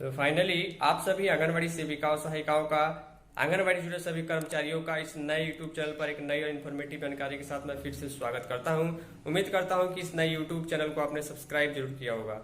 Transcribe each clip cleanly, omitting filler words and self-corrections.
तो फाइनली आप सभी आंगनबाड़ी सेविकाओं सहायिकाओं का आंगनबाड़ी से जुड़े सभी कर्मचारियों का इस नए यूट्यूब चैनल पर एक नई और इन्फॉर्मेटिव जानकारी के साथ मैं फिर से स्वागत करता हूं। उम्मीद करता हूं कि इस नए यूट्यूब चैनल को आपने सब्सक्राइब जरूर किया होगा।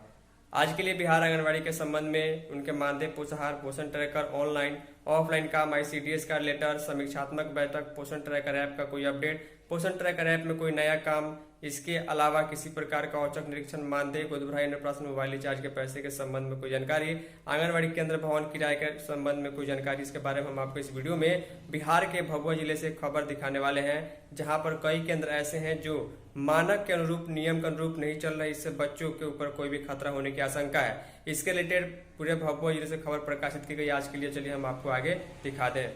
आज के लिए बिहार आंगनबाड़ी के संबंध में उनके मानदेय पोषाहार पोषण ट्रैकर ऑनलाइन ऑफलाइन काम आईसीडीएस का लेटर समीक्षात्मक बैठक पोषण ट्रैकर ऐप का कोई अपडेट पोषण ट्रैकर ऐप में कोई नया काम इसके अलावा किसी प्रकार का औचक निरीक्षण मानदेय गोदभराई अन्नप्राशन मोबाइल रिचार्ज के पैसे के संबंध में कोई जानकारी आंगनबाड़ी केंद्र भवन किराए के संबंध में कोई जानकारी इसके बारे में हम आपको इस वीडियो में बिहार के भभुआ जिले से खबर दिखाने वाले हैं, जहां पर कई केंद्र ऐसे हैं जो मानक के अनुरूप नियम के अनुरूप नहीं चल रहे। इससे बच्चों के ऊपर कोई भी खतरा होने की आशंका है। इसके रिलेटेड पूरे भभुआ जिले से खबर प्रकाशित की गई। आज के लिए चलिए हम आपको आगे दिखा दें।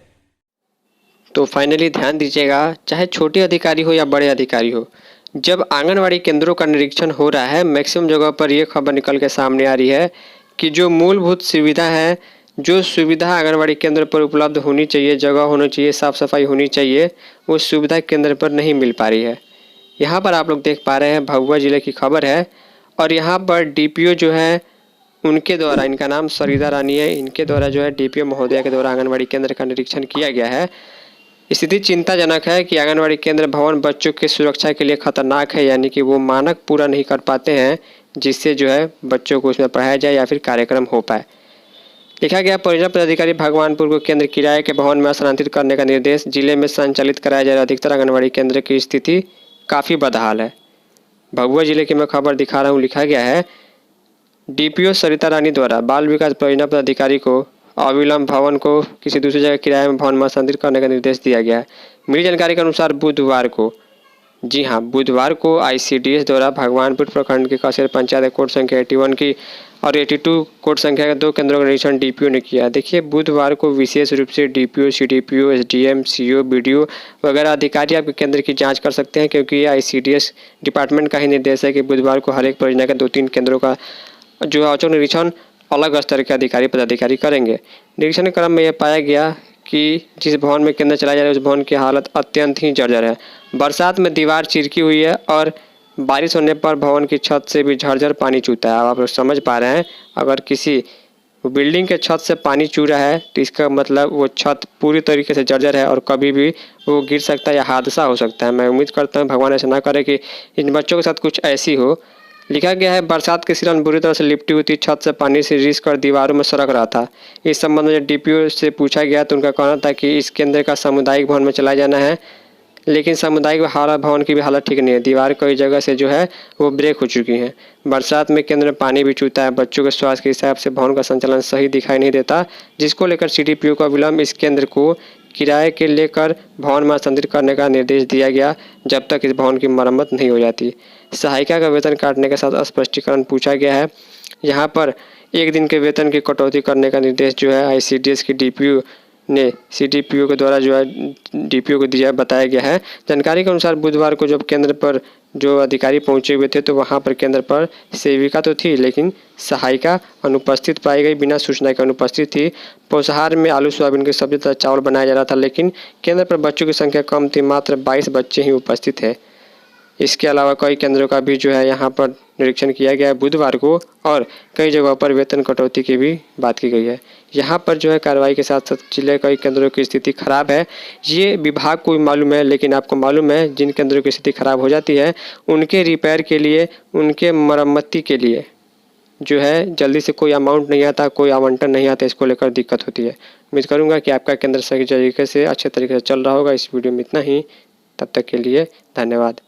तो फाइनली ध्यान दीजिएगा, चाहे छोटे अधिकारी हो या बड़े अधिकारी हो, जब आंगनवाड़ी केंद्रों का निरीक्षण हो रहा है मैक्सिमम जगह पर यह खबर निकल के सामने आ रही है कि जो मूलभूत सुविधा है, जो सुविधा आंगनवाड़ी केंद्र पर उपलब्ध होनी चाहिए, जगह होनी चाहिए, साफ़ सफाई होनी चाहिए, वो सुविधा केंद्र पर नहीं मिल पा रही है। यहाँ पर आप लोग देख पा रहे हैं भभुआ जिले की खबर है और यहाँ पर डीपीओ जो है उनके द्वारा, इनका नाम सरिता रानी है, इनके द्वारा जो है डीपीओ महोदया के द्वारा आंगनवाड़ी केंद्र का निरीक्षण किया गया है। स्थिति चिंताजनक है कि आंगनवाड़ी केंद्र भवन बच्चों की सुरक्षा के लिए खतरनाक है, यानी कि वो मानक पूरा नहीं कर पाते हैं जिससे जो है बच्चों को उसमें पढ़ाया जाए या फिर कार्यक्रम हो पाए। लिखा गया, परियोजना पदाधिकारी भगवानपुर को केंद्र किराए के भवन में स्थानांतरित करने का निर्देश। जिले में संचालित कराए जा रहे अधिकतर आंगनवाड़ी केंद्र की स्थिति काफ़ी बदहाल है। भभुआ जिले की मैं खबर दिखा रहा हूँ। लिखा गया है, डीपीओ सरिता रानी द्वारा बाल विकास परियोजना पदाधिकारी को अविलंब भवन को किसी दूसरी जगह किराए में भवन में स्थानांतरित करने का निर्देश दिया गया है। मिली जानकारी के अनुसार बुधवार को, जी हाँ, बुधवार को आईसीडीएस द्वारा भगवानपुर प्रखंड के कसेर पंचायत कोड संख्या 81 की और 82 कोड संख्या के 2 केंद्रों का निरीक्षण डीपीओ ने किया। देखिए, बुधवार को विशेष रूप से DPO, CDPO, SDM, CO, BDO वगैरह अधिकारी आपके केंद्र की जाँच कर सकते हैं, क्योंकि ये आईसीडीएस डिपार्टमेंट का ही निर्देश है कि बुधवार को हर एक परियोजना के 2-3 केंद्रों का जो औचक निरीक्षण अलग स्तर के अधिकारी पदाधिकारी करेंगे। निरीक्षण क्रम में यह पाया गया कि जिस भवन में केंद्र चलाया जा रहा है उस भवन की हालत अत्यंत ही जर्जर है। बरसात में दीवार चिरकी हुई है और बारिश होने पर भवन की छत से भी झरझर पानी चूता है। अब आप लोग समझ पा रहे हैं, अगर किसी बिल्डिंग के छत से पानी चू रहा है तो इसका मतलब वो छत पूरी तरीके से जर्जर है और कभी भी वो गिर सकता है या हादसा हो सकता है। मैं उम्मीद करता हूँ भगवान ऐसा ना करे कि इन बच्चों के साथ कुछ ऐसी हो। लिखा गया है, बरसात के सिलन बुरी तरह से लिपटी हुई थी, छत से पानी से रिस कर दीवारों में सरक रहा था। इस संबंध में जब डीपीओ से पूछा गया तो उनका कहना था कि इस केंद्र का सामुदायिक भवन में चलाया जाना है, लेकिन सामुदायिक भवन की भी हालत ठीक नहीं है। दीवार कई जगह से जो है वो ब्रेक हो चुकी हैं। बरसात में केंद्र में पानी भी चूता है। बच्चों के स्वास्थ्य के हिसाब से भवन का संचालन सही दिखाई नहीं देता, जिसको लेकर सीडीपीओ को विलंब इस केंद्र को किराए के लेकर भवन में स्थानांतरित करने का निर्देश दिया गया जब तक इस भवन की मरम्मत नहीं हो जाती। सहायिका का वेतन काटने के साथ स्पष्टीकरण पूछा गया है। यहाँ पर 1 दिन के वेतन की कटौती करने का निर्देश जो है आईसीडीएस की डीपीओ ने सीडीपीओ के द्वारा जो है डीपीओ को दिया बताया गया है। जानकारी के अनुसार बुधवार को जब केंद्र पर जो अधिकारी पहुंचे हुए थे तो वहां पर केंद्र पर सेविका तो थी, लेकिन सहायिका अनुपस्थित पाई गई, बिना सूचना के अनुपस्थित थी। पोषाहार में आलू सोयाबीन की सब्जी तथा चावल बनाया जा रहा था, लेकिन केंद्र पर बच्चों की संख्या कम थी, मात्र 22 बच्चे ही उपस्थित है। इसके अलावा कई केंद्रों का भी जो है यहाँ पर निरीक्षण किया गया है बुधवार को और कई जगहों पर वेतन कटौती की भी बात की गई है। यहाँ पर जो है कार्रवाई के साथ साथ जिले कई केंद्रों की स्थिति खराब है। ये विभाग को भी मालूम है, लेकिन आपको मालूम है जिन केंद्रों की स्थिति खराब हो जाती है उनके रिपेयर के लिए, उनके मरम्मती के लिए जो है जल्दी से कोई अमाउंट नहीं आता, कोई आवंटन नहीं आता। इसको लेकर दिक्कत होती है। उम्मीद करूँगा कि आपका केंद्र सही तरीके से अच्छे तरीके से चल रहा होगा। इस वीडियो में इतना ही। तब तक के लिए धन्यवाद।